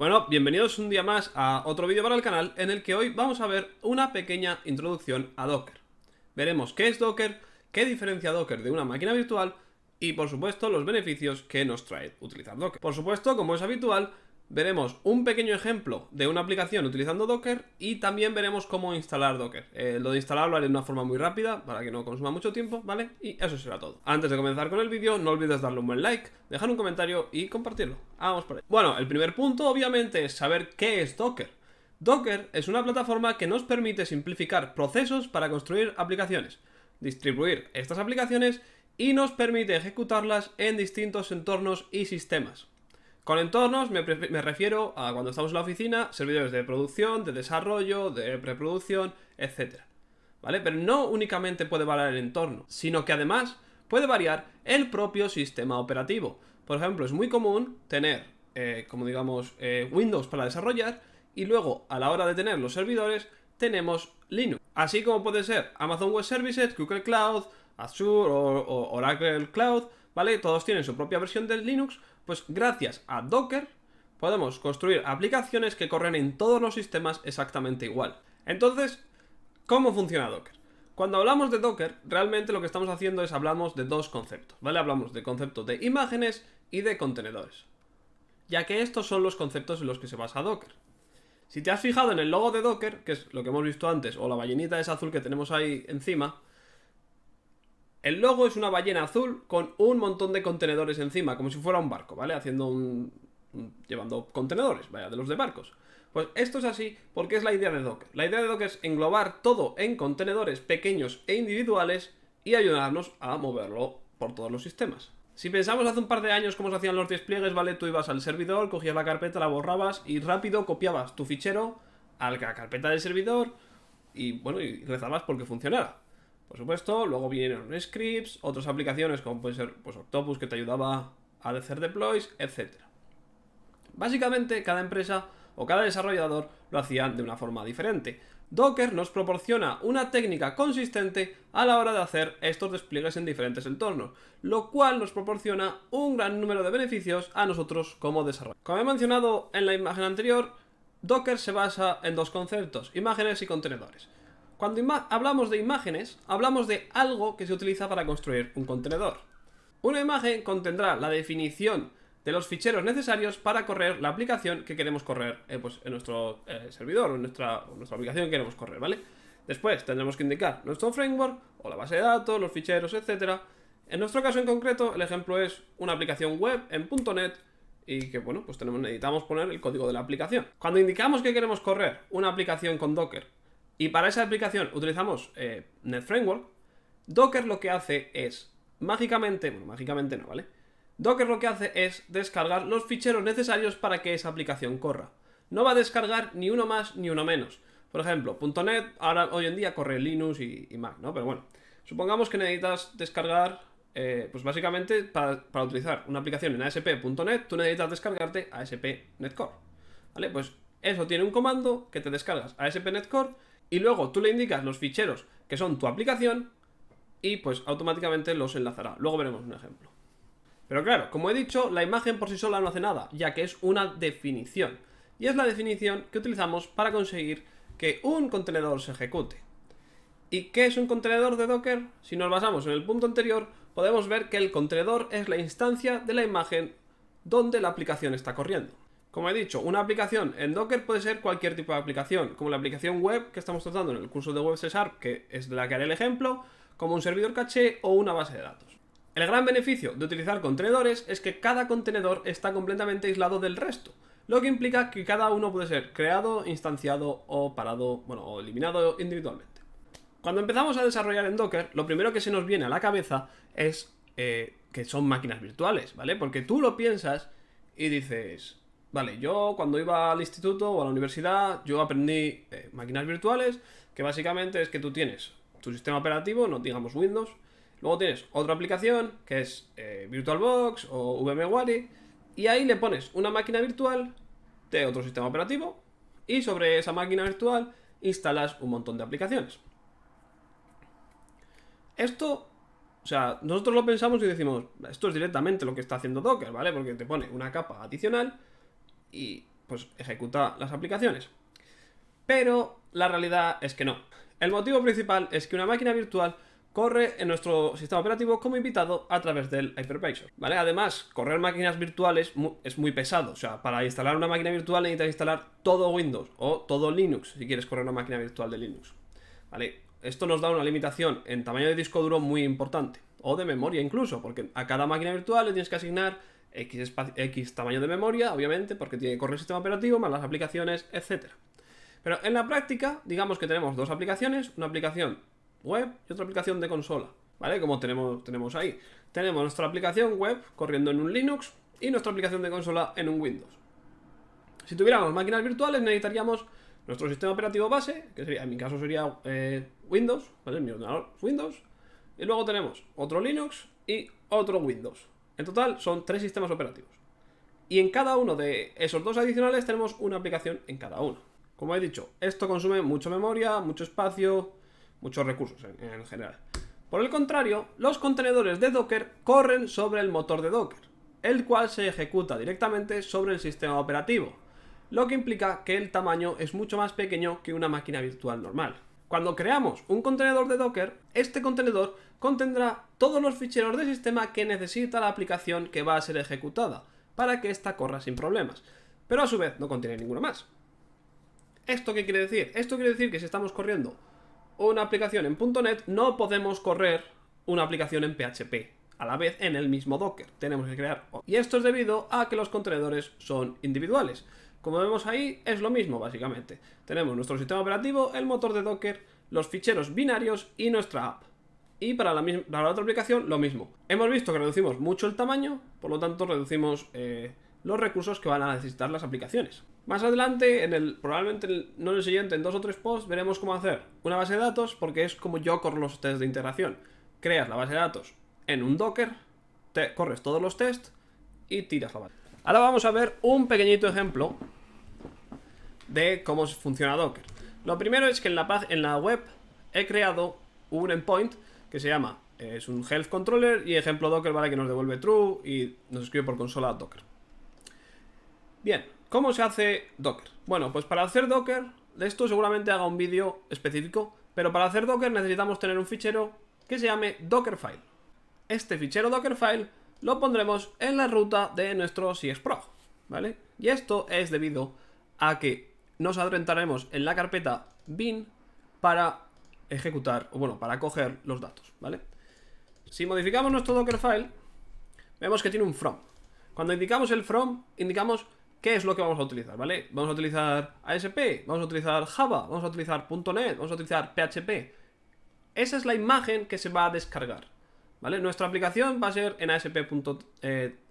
Bueno, bienvenidos un día más a otro vídeo para el canal en el que hoy vamos a ver una pequeña introducción a Docker. Veremos qué es Docker, qué diferencia Docker de una máquina virtual y, por supuesto, los beneficios que nos trae utilizar Docker. Por supuesto, como es habitual, veremos un pequeño ejemplo de una aplicación utilizando Docker y también veremos cómo instalar Docker. Lo de instalarlo lo haré de una forma muy rápida para que no consuma mucho tiempo, ¿vale? Y eso será todo. Antes de comenzar con el vídeo, no olvides darle un buen like, dejar un comentario y compartirlo. Vamos por ahí. Bueno, el primer punto obviamente es saber qué es Docker. Docker es una plataforma que nos permite simplificar procesos para construir aplicaciones, distribuir estas aplicaciones y nos permite ejecutarlas en distintos entornos y sistemas. Con entornos me refiero a cuando estamos en la oficina, servidores de producción, de desarrollo, de preproducción, etc. ¿Vale? Pero no únicamente puede variar el entorno, sino que además puede variar el propio sistema operativo. Por ejemplo, es muy común tener, Windows para desarrollar y luego a la hora de tener los servidores tenemos Linux. Así como puede ser Amazon Web Services, Google Cloud, Azure o Oracle Cloud, ¿vale? Todos tienen su propia versión de Linux. Pues gracias a Docker podemos construir aplicaciones que corren en todos los sistemas exactamente igual. Entonces, ¿cómo funciona Docker? Cuando hablamos de Docker, realmente lo que estamos haciendo es hablamos de dos conceptos, ¿vale? Hablamos de conceptos de imágenes y de contenedores, ya que estos son los conceptos en los que se basa Docker. Si te has fijado en el logo de Docker, que es lo que hemos visto antes, o la ballenita esa azul que tenemos ahí encima, el logo es una ballena azul con un montón de contenedores encima, como si fuera un barco, ¿vale? Llevando contenedores, vaya, de los de barcos. Pues esto es así porque es la idea de Docker. La idea de Docker es englobar todo en contenedores pequeños e individuales y ayudarnos a moverlo por todos los sistemas. Si pensamos hace un par de años cómo se hacían los despliegues, ¿vale? Tú ibas al servidor, cogías la carpeta, la borrabas y rápido copiabas tu fichero a la carpeta del servidor y, bueno, y rezabas porque funcionara. Por supuesto, luego vinieron scripts, otras aplicaciones como puede ser pues, Octopus, que te ayudaba a hacer deploys, etc. Básicamente, cada empresa o cada desarrollador lo hacían de una forma diferente. Docker nos proporciona una técnica consistente a la hora de hacer estos despliegues en diferentes entornos, lo cual nos proporciona un gran número de beneficios a nosotros como desarrolladores. Como he mencionado en la imagen anterior, Docker se basa en dos conceptos, imágenes y contenedores. Cuando hablamos de imágenes, hablamos de algo que se utiliza para construir un contenedor. Una imagen contendrá la definición de los ficheros necesarios para correr la aplicación que queremos correr en nuestro servidor o en nuestra aplicación que queremos correr, ¿vale? Después tendremos que indicar nuestro framework o la base de datos, los ficheros, etc. En nuestro caso en concreto, el ejemplo es una aplicación web en .NET y que, bueno, pues necesitamos poner el código de la aplicación. Cuando indicamos que queremos correr una aplicación con Docker y para esa aplicación utilizamos NetFramework, Docker lo que hace es, mágicamente no, ¿vale? Docker lo que hace es descargar los ficheros necesarios para que esa aplicación corra. No va a descargar ni uno más ni uno menos. Por ejemplo, .NET hoy en día corre Linux y Mac, ¿no? Pero bueno, supongamos que necesitas descargar, pues básicamente para utilizar una aplicación en ASP.NET, tú necesitas descargarte ASP.NET Core, ¿vale? Pues eso tiene un comando que te descargas ASP.NET Core y luego tú le indicas los ficheros que son tu aplicación y pues automáticamente los enlazará. Luego veremos un ejemplo. Pero claro, como he dicho, la imagen por sí sola no hace nada, ya que es una definición. Y es la definición que utilizamos para conseguir que un contenedor se ejecute. ¿Y qué es un contenedor de Docker? Si nos basamos en el punto anterior, podemos ver que el contenedor es la instancia de la imagen donde la aplicación está corriendo. Como he dicho, una aplicación en Docker puede ser cualquier tipo de aplicación, como la aplicación web que estamos tratando en el curso de Web C#, que es de la que haré el ejemplo, como un servidor caché o una base de datos. El gran beneficio de utilizar contenedores es que cada contenedor está completamente aislado del resto, lo que implica que cada uno puede ser creado, instanciado o parado, o eliminado individualmente. Cuando empezamos a desarrollar en Docker, lo primero que se nos viene a la cabeza es que son máquinas virtuales, ¿vale? Porque tú lo piensas y dices, vale, yo cuando iba al instituto o a la universidad, yo aprendí máquinas virtuales, que básicamente es que tú tienes tu sistema operativo, no digamos Windows. Luego tienes otra aplicación que es VirtualBox o VMware y ahí le pones una máquina virtual de otro sistema operativo y sobre esa máquina virtual instalas un montón de aplicaciones. Esto, o sea, nosotros lo pensamos y decimos, esto es directamente lo que está haciendo Docker, ¿vale? Porque te pone una capa adicional y pues ejecuta las aplicaciones. Pero la realidad es que no. El motivo principal es que una máquina virtual corre en nuestro sistema operativo como invitado a través del hypervisor, ¿vale? Además, correr máquinas virtuales es muy pesado. O sea, para instalar una máquina virtual necesitas instalar todo Windows o todo Linux si quieres correr una máquina virtual de Linux, ¿vale? Esto nos da una limitación en tamaño de disco duro muy importante, o de memoria incluso, porque a cada máquina virtual le tienes que asignar X tamaño de memoria, obviamente, porque tiene que correr el sistema operativo, más las aplicaciones, etc. Pero en la práctica, digamos que tenemos dos aplicaciones, una aplicación web y otra aplicación de consola, ¿vale? Como tenemos ahí. Tenemos nuestra aplicación web corriendo en un Linux y nuestra aplicación de consola en un Windows. Si tuviéramos máquinas virtuales necesitaríamos nuestro sistema operativo base, que sería, en mi caso sería Windows, ¿vale? Mi ordenador Windows. Y luego tenemos otro Linux y otro Windows. En total son 3 sistemas operativos. Y en cada uno de esos 2 adicionales tenemos una aplicación en cada uno. Como he dicho, esto consume mucha memoria, mucho espacio, muchos recursos en general. Por el contrario, los contenedores de Docker corren sobre el motor de Docker, el cual se ejecuta directamente sobre el sistema operativo, lo que implica que el tamaño es mucho más pequeño que una máquina virtual normal. Cuando creamos un contenedor de Docker, este contenedor contendrá todos los ficheros del sistema que necesita la aplicación que va a ser ejecutada, para que ésta corra sin problemas, pero a su vez no contiene ninguno más. ¿Esto qué quiere decir? Esto quiere decir que si estamos corriendo una aplicación en .NET, no podemos correr una aplicación en PHP a la vez en el mismo Docker. Tenemos que crear. Y esto es debido a que los contenedores son individuales. Como vemos ahí, es lo mismo básicamente. Tenemos nuestro sistema operativo, el motor de Docker, los ficheros binarios y nuestra app. Y para la otra aplicación, lo mismo. Hemos visto que reducimos mucho el tamaño, por lo tanto reducimos los recursos que van a necesitar las aplicaciones. Más adelante, probablemente no en el siguiente, en 2 o 3 posts, veremos cómo hacer una base de datos, porque es como yo corro los tests de integración. Creas la base de datos en un Docker, corres todos los tests y tiras la base. Ahora vamos a ver un pequeñito ejemplo de cómo funciona Docker. Lo primero es que en la web he creado un endpoint que se llama, es un health controller y ejemplo Docker, ¿vale? Que nos devuelve true y nos escribe por consola Docker. Bien, ¿cómo se hace Docker? Bueno, pues para hacer Docker, de esto seguramente haga un vídeo específico, pero para hacer Docker necesitamos tener un fichero que se llame Dockerfile. Este fichero Dockerfile lo pondremos en la ruta de nuestro CXprog, ¿vale? Y esto es debido a que nos adentraremos en la carpeta bin para ejecutar, o bueno, para coger los datos, ¿vale? Si modificamos nuestro Dockerfile, vemos que tiene un from. Cuando indicamos el from, indicamos qué es lo que vamos a utilizar, ¿vale? Vamos a utilizar ASP, vamos a utilizar Java, vamos a utilizar .NET, vamos a utilizar PHP. Esa es la imagen que se va a descargar, ¿vale? Nuestra aplicación va a ser en ASP.NET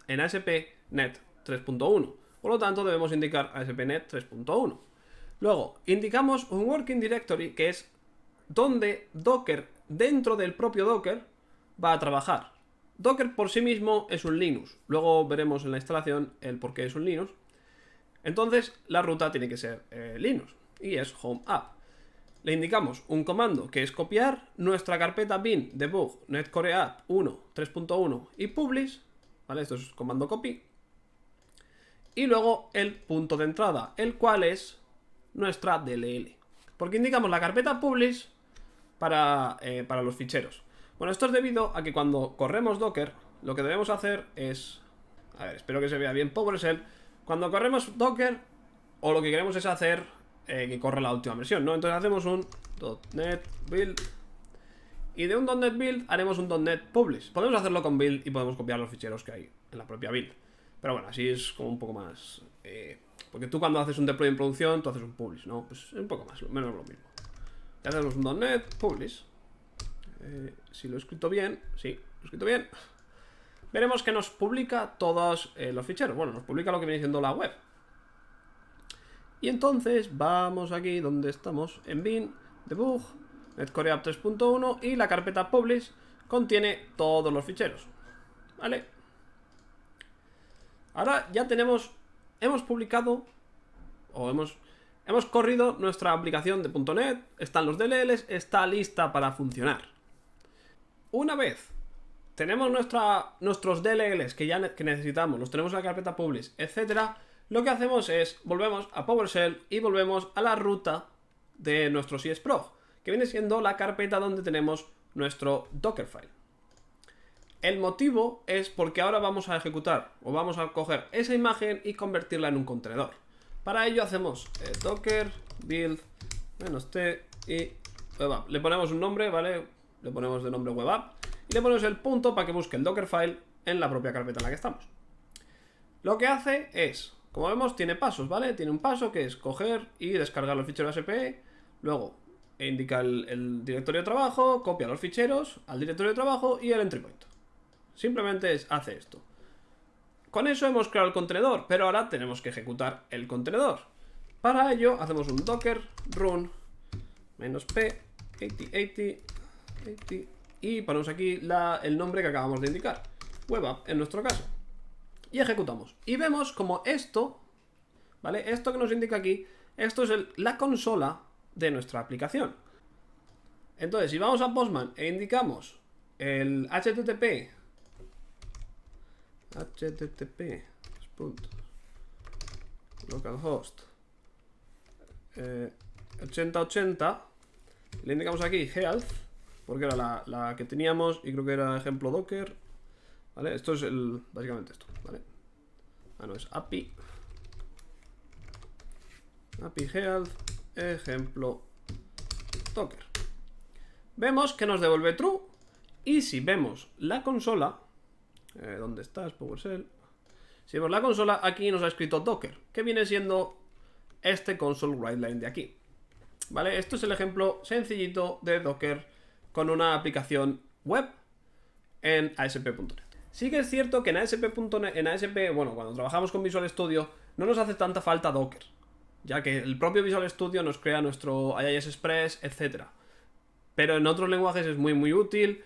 3.1, por lo tanto debemos indicar ASP.NET 3.1. Luego, indicamos un working directory, que es donde Docker, dentro del propio Docker, va a trabajar. Docker por sí mismo es un Linux. Luego veremos en la instalación el por qué es un Linux. Entonces, la ruta tiene que ser Linux y es home app. Le indicamos un comando que es copiar nuestra carpeta bin debug netcore app 1 3.1 y publish, ¿vale? Esto es comando copy. Y luego el punto de entrada, el cual es nuestra DLL. Porque indicamos la carpeta publish para los ficheros. Bueno, esto es debido a que cuando corremos Docker, lo que debemos hacer es... A ver, espero que se vea bien PowerShell. Cuando corremos Docker, o lo que queremos es hacer que corra la última versión, ¿no? Entonces hacemos un .NET build. Y de un .NET build haremos un .NET publish. Podemos hacerlo con build y podemos copiar los ficheros que hay en la propia build. Pero bueno, así es como un poco más... porque tú cuando haces un deploy en producción, tú haces un publish, ¿no? Pues es un poco más, menos lo mismo. Ya hacemos un .NET publish. Si lo he escrito bien, sí, lo he escrito bien. Veremos que nos publica todos los ficheros. Bueno, nos publica lo que viene siendo la web. Y entonces vamos aquí donde estamos, en bin, debug, netcore app 3.1 y la carpeta publish contiene todos los ficheros, ¿vale? Ahora ya hemos publicado o hemos corrido nuestra aplicación de .NET, están los DLLs, está lista para funcionar. Una vez tenemos nuestros DLLs que necesitamos, los tenemos en la carpeta publish, etcétera, lo que hacemos es, volvemos a PowerShell y volvemos a la ruta de nuestro csprog, que viene siendo la carpeta donde tenemos nuestro Dockerfile. El motivo es porque ahora vamos a ejecutar o vamos a coger esa imagen y convertirla en un contenedor. Para ello hacemos docker build -t y webapp. Le ponemos un nombre, ¿vale? Le ponemos de nombre webapp y le ponemos el punto para que busque el Dockerfile en la propia carpeta en la que estamos. Lo que hace es, como vemos, tiene pasos, ¿vale? Tiene un paso que es coger y descargar los ficheros SPE, luego indica el directorio de trabajo, copia los ficheros al directorio de trabajo y el entry point. Simplemente hace esto. Con eso hemos creado el contenedor, pero ahora tenemos que ejecutar el contenedor. Para ello hacemos un docker run -p 8080 y ponemos aquí el nombre que acabamos de indicar, webapp en nuestro caso. Y ejecutamos. Y vemos como esto, ¿vale? Esto que nos indica aquí, esto es la consola de nuestra aplicación. Entonces, si vamos a Postman e indicamos el http localhost 8080, le indicamos aquí health, porque era la que teníamos y creo que era ejemplo docker, ¿vale? Esto es básicamente esto, ¿vale? No es API health ejemplo docker. Vemos que nos devuelve true y si vemos la consola, ¿dónde estás, PowerShell? Si vemos la consola, aquí nos ha escrito Docker, que viene siendo este console writeline de aquí, ¿vale? Esto es el ejemplo sencillito de Docker con una aplicación web en ASP.NET. Sí que es cierto que en ASP, bueno, cuando trabajamos con Visual Studio, no nos hace tanta falta Docker, ya que el propio Visual Studio nos crea nuestro IIS Express, etc. Pero en otros lenguajes es muy útil.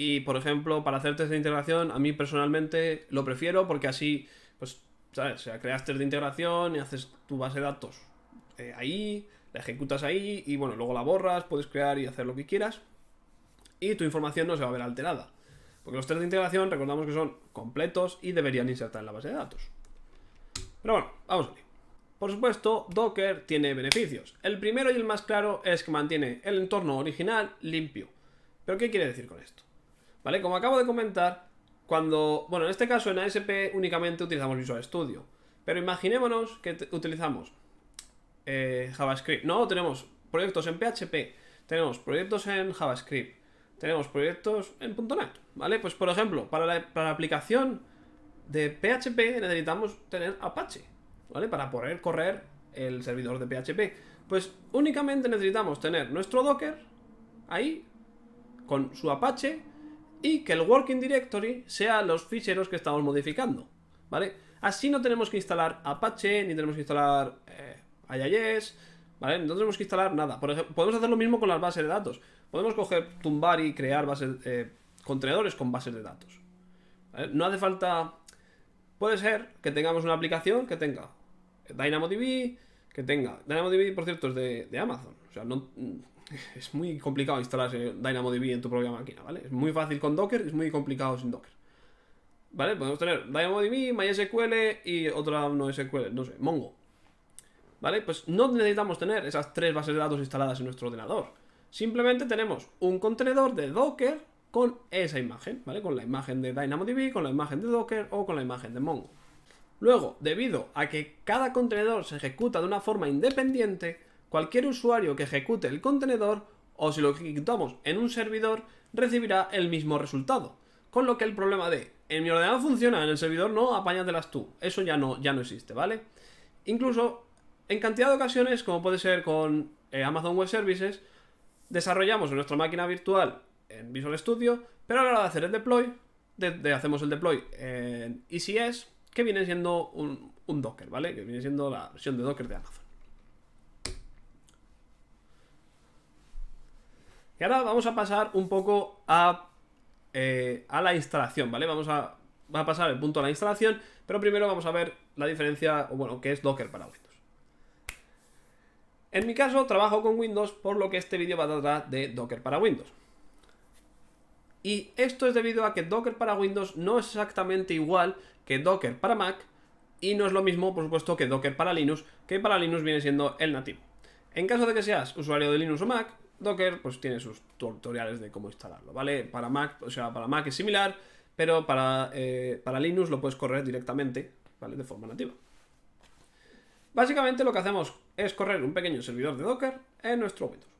Y, por ejemplo, para hacer test de integración, a mí personalmente lo prefiero porque así, pues, ¿sabes? O sea, creas test de integración y haces tu base de datos ahí, la ejecutas ahí y, bueno, luego la borras, puedes crear y hacer lo que quieras y tu información no se va a ver alterada. Porque los test de integración, recordamos que son completos y deberían insertar en la base de datos. Pero bueno, vamos a ver. Por supuesto, Docker tiene beneficios. El primero y el más claro es que mantiene el entorno original limpio. ¿Pero qué quiere decir con esto? ¿Vale? Como acabo de comentar, bueno, en este caso en ASP únicamente utilizamos Visual Studio, pero imaginémonos que utilizamos JavaScript. No, tenemos proyectos en PHP, tenemos proyectos en JavaScript, tenemos proyectos en .NET, ¿vale? Pues por ejemplo, para la aplicación de PHP necesitamos tener Apache, ¿vale? Para poder correr el servidor de PHP. Pues únicamente necesitamos tener nuestro Docker ahí, con su Apache, y que el working directory sea los ficheros que estamos modificando, ¿vale? Así no tenemos que instalar Apache, ni tenemos que instalar IIS, ¿vale? No tenemos que instalar nada. Por ejemplo, podemos hacer lo mismo con las bases de datos. Podemos tumbar y crear contenedores con bases de datos, ¿vale? No hace falta. Puede ser que tengamos una aplicación que tenga DynamoDB, DynamoDB, por cierto, es de Amazon. O sea, no. Es muy complicado instalarse DynamoDB en tu propia máquina, ¿vale? Es muy fácil con Docker, es muy complicado sin Docker, ¿vale? Podemos tener DynamoDB, MySQL y otra no SQL, no sé, Mongo, ¿vale? Pues no necesitamos tener esas tres bases de datos instaladas en nuestro ordenador. Simplemente tenemos un contenedor de Docker con esa imagen, ¿vale? Con la imagen de DynamoDB, con la imagen de Docker o con la imagen de Mongo. Luego, debido a que cada contenedor se ejecuta de una forma independiente, cualquier usuario que ejecute el contenedor, o si lo ejecutamos en un servidor, recibirá el mismo resultado. Con lo que el problema de en mi ordenador funciona, en el servidor no, apáñatelas tú. Eso ya no existe, ¿vale? Incluso en cantidad de ocasiones, como puede ser con Amazon Web Services, desarrollamos en nuestra máquina virtual en Visual Studio, pero a la hora de hacer el deploy, hacemos el deploy en ECS, que viene siendo un Docker, ¿vale? Que viene siendo la versión de Docker de Amazon. Y ahora vamos a pasar un poco a la instalación, ¿vale? Va a pasar el punto a la instalación, pero primero vamos a ver la diferencia, o bueno, qué es Docker para Windows. En mi caso trabajo con Windows, por lo que este vídeo va a tratar de Docker para Windows. Y esto es debido a que Docker para Windows no es exactamente igual que Docker para Mac, Y no es lo mismo, por supuesto, que Docker para Linux, que para Linux viene siendo el nativo. En caso de que seas usuario de Linux o Mac, Docker pues tiene sus tutoriales de cómo instalarlo, ¿vale? Para Mac, o sea, para Mac es similar, pero para Linux lo puedes correr directamente, ¿vale? De forma nativa. Básicamente lo que hacemos es correr un pequeño servidor de Docker en nuestro Windows.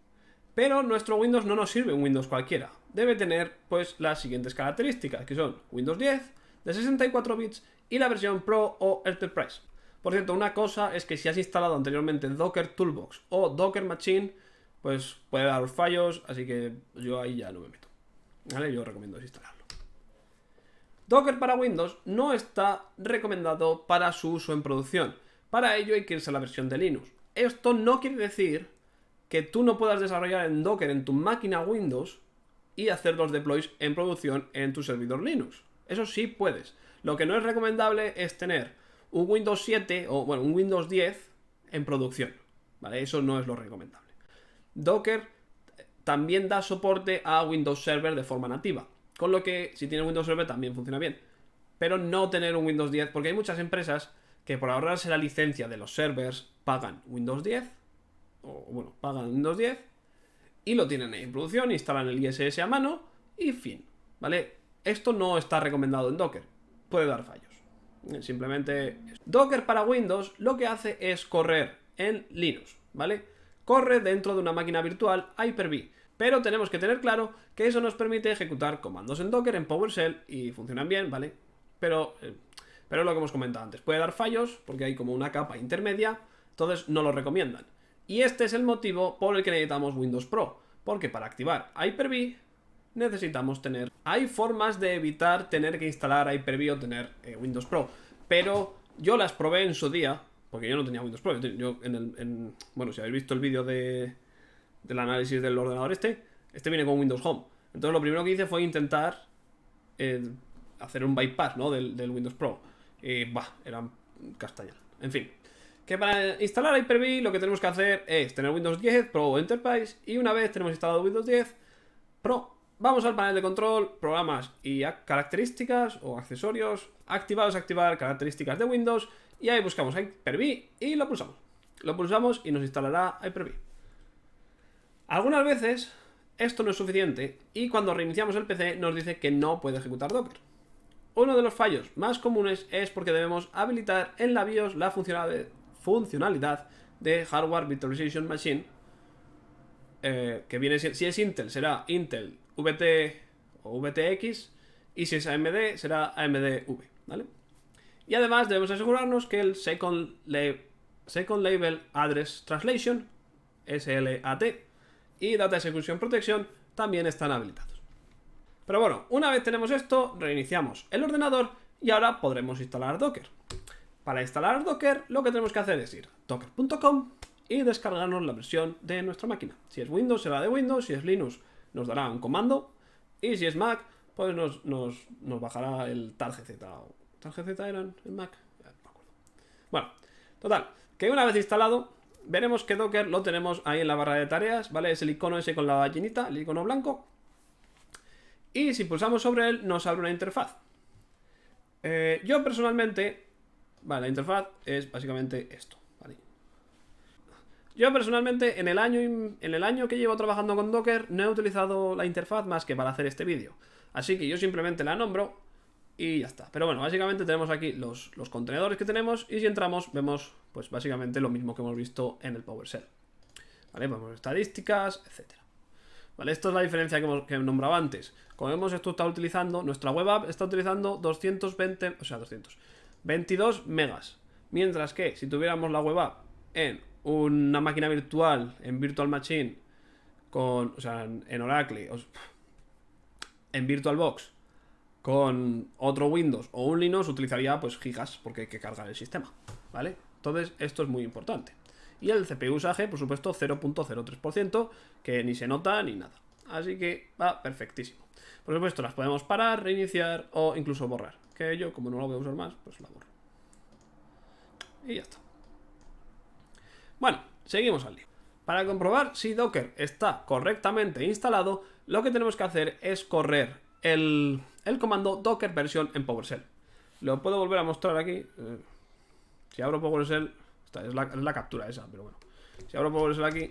Pero nuestro Windows no nos sirve un Windows cualquiera. Debe tener pues las siguientes características, que son Windows 10 de 64 bits y la versión Pro o Enterprise. Por cierto, una cosa es que si has instalado anteriormente Docker Toolbox o Docker Machine, pues puede dar fallos, así que yo ahí ya no me meto, ¿vale? Yo recomiendo desinstalarlo. Docker para Windows no está recomendado para su uso en producción. Para ello hay que irse a la versión de Linux. Esto no quiere decir que tú no puedas desarrollar en Docker en tu máquina Windows y hacer los deploys en producción en tu servidor Linux. Eso sí puedes. Lo que no es recomendable es tener un Windows 7 o bueno, un Windows 10 en producción, ¿vale? Eso no es lo recomendable. Docker también da soporte a Windows Server de forma nativa, con lo que si tienes Windows Server también funciona bien. Pero no tener un Windows 10, porque hay muchas empresas que por ahorrarse la licencia de los servers pagan Windows 10, o bueno, pagan Windows 10 y lo tienen ahí en producción, instalan el ISS a mano y fin, ¿vale? Esto no está recomendado en Docker, puede dar fallos. Simplemente Docker para Windows lo que hace es correr en Linux, ¿vale? Corre dentro de una máquina virtual Hyper-V, pero tenemos que tener claro que eso nos permite ejecutar comandos en Docker, en PowerShell y funcionan bien, ¿vale? Pero lo que hemos comentado antes, puede dar fallos porque hay como una capa intermedia, entonces no lo recomiendan. Y este es el motivo por el que necesitamos Windows Pro, porque para activar Hyper-V necesitamos tener... Hay formas de evitar tener que instalar Hyper-V o tener Windows Pro, pero yo las probé en su día, porque yo no tenía Windows Pro. Bueno, si habéis visto el vídeo del análisis del ordenador este viene con Windows Home. Entonces lo primero que hice fue intentar hacer un bypass, ¿no? del Windows Pro. Era castellano. En fin, que para instalar Hyper-V lo que tenemos que hacer es tener Windows 10 Pro o Enterprise, y una vez tenemos instalado Windows 10 Pro, vamos al panel de control, programas y características o accesorios, activar características de Windows, y ahí buscamos Hyper-V y lo pulsamos. Lo pulsamos y nos instalará Hyper-V. Algunas veces esto no es suficiente y cuando reiniciamos el PC nos dice que no puede ejecutar Docker. Uno de los fallos más comunes es porque debemos habilitar en la BIOS la funcionalidad de Hardware Virtualization Machine, que viene, si es Intel será Intel VT o VTX, y si es AMD será AMD-V, ¿vale? Y además debemos asegurarnos que el Second Level Address Translation, SLAT, y Data Execution Protection también están habilitados. Pero bueno, una vez tenemos esto, reiniciamos el ordenador y ahora podremos instalar Docker. Para instalar Docker lo que tenemos que hacer es ir a docker.com y descargarnos la versión de nuestra máquina. Si es Windows será de Windows, si es Linux nos dará un comando, y si es Mac pues nos bajará el targz. ¿Targz eran en Mac? No me acuerdo. Bueno, total, que una vez instalado veremos que Docker lo tenemos ahí en la barra de tareas, ¿vale? Es el icono ese con la ballenita, el icono blanco, y si pulsamos sobre él nos abre una interfaz. Yo personalmente, vale, la interfaz es básicamente esto, ¿vale? Yo personalmente en el año que llevo trabajando con Docker no he utilizado la interfaz más que para hacer este vídeo, así que yo simplemente la nombro y ya está. Pero bueno, básicamente tenemos aquí los contenedores que tenemos, y si entramos vemos pues básicamente lo mismo que hemos visto en el PowerShell, ¿vale? Vemos estadísticas, etcétera. ¿Vale? Esto es la diferencia que nombraba antes. Como vemos, esto está utilizando, nuestra web app está utilizando 22 megas, mientras que si tuviéramos la web app en una máquina virtual, en Virtual Machine, en Oracle, en VirtualBox, con otro Windows o un Linux, utilizaría pues gigas, porque hay que cargar el sistema, ¿vale? Entonces esto es muy importante. Y el CPU usage, por supuesto, 0.03%, que ni se nota ni nada. Así que va perfectísimo. Por supuesto, las podemos parar, reiniciar o incluso borrar. Que yo, como no lo voy a usar más, pues la borro. Y ya está. Bueno, seguimos al lío. Para comprobar si Docker está correctamente instalado, lo que tenemos que hacer es correr el comando Docker version en PowerShell. Lo puedo volver a mostrar aquí. Si abro PowerShell, esta es la captura esa, pero bueno. Si abro PowerShell aquí,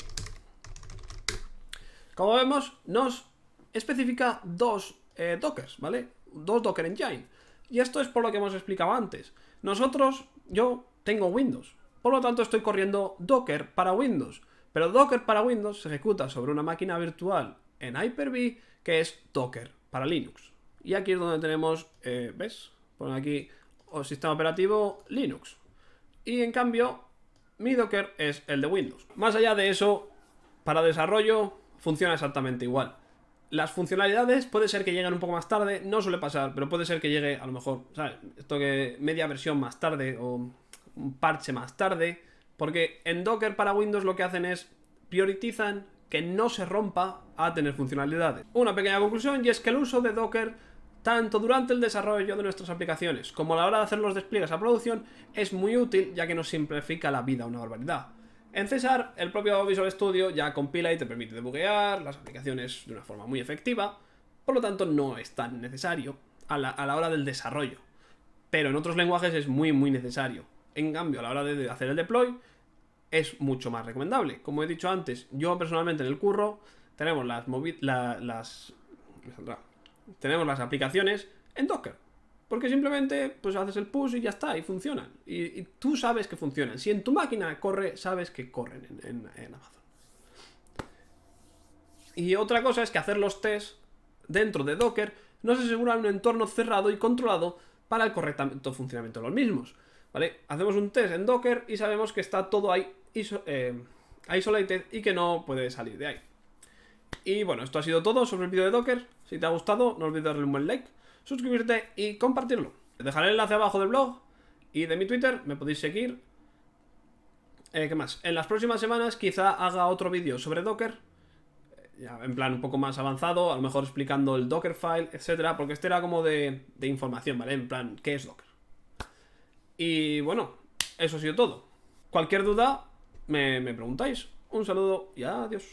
como vemos, nos especifica dos dockers, ¿vale? Dos Docker Engine. Y esto es por lo que hemos explicado antes. Yo tengo Windows, por lo tanto estoy corriendo Docker para Windows. Pero Docker para Windows se ejecuta sobre una máquina virtual en Hyper-V que es Docker para Linux. Y aquí es donde tenemos, ¿ves? Ponen aquí el sistema operativo Linux. Y en cambio, mi Docker es el de Windows. Más allá de eso, para desarrollo funciona exactamente igual. Las funcionalidades puede ser que lleguen un poco más tarde, no suele pasar, pero puede ser que llegue a lo mejor, ¿sabes? Esto que media versión más tarde o un parche más tarde, porque en Docker para Windows lo que hacen es priorizan que no se rompa a tener funcionalidades. Una pequeña conclusión, y es que el uso de Docker tanto durante el desarrollo de nuestras aplicaciones como a la hora de hacer los despliegues a producción es muy útil, ya que nos simplifica la vida una barbaridad. En César, el propio Visual Studio ya compila y te permite debuguear las aplicaciones de una forma muy efectiva, por lo tanto no es tan necesario a la hora del desarrollo. Pero en otros lenguajes es muy necesario. En cambio, a la hora de hacer el deploy, es mucho más recomendable. Como he dicho antes, yo personalmente en el curro tenemos tenemos las aplicaciones en Docker. Porque simplemente pues haces el push y ya está, y funcionan. Y tú sabes que funcionan. Si en tu máquina corre, sabes que corren en Amazon. Y otra cosa es que hacer los tests dentro de Docker nos asegura un entorno cerrado y controlado para el correcto funcionamiento de los mismos. ¿Vale? Hacemos un test en Docker y sabemos que está todo ahí isolated y que no puede salir de ahí. Y bueno, esto ha sido todo sobre el vídeo de Docker. Si te ha gustado, no olvides darle un buen like, suscribirte y compartirlo. Te dejaré el enlace abajo del blog y de mi Twitter, me podéis seguir. ¿Qué más? En las próximas semanas quizá haga otro vídeo sobre Docker, ya en plan un poco más avanzado, a lo mejor explicando el Dockerfile, etcétera, porque este era como de información, ¿vale? En plan, ¿qué es Docker? Y bueno, eso ha sido todo. Cualquier duda, me preguntáis. Un saludo y adiós.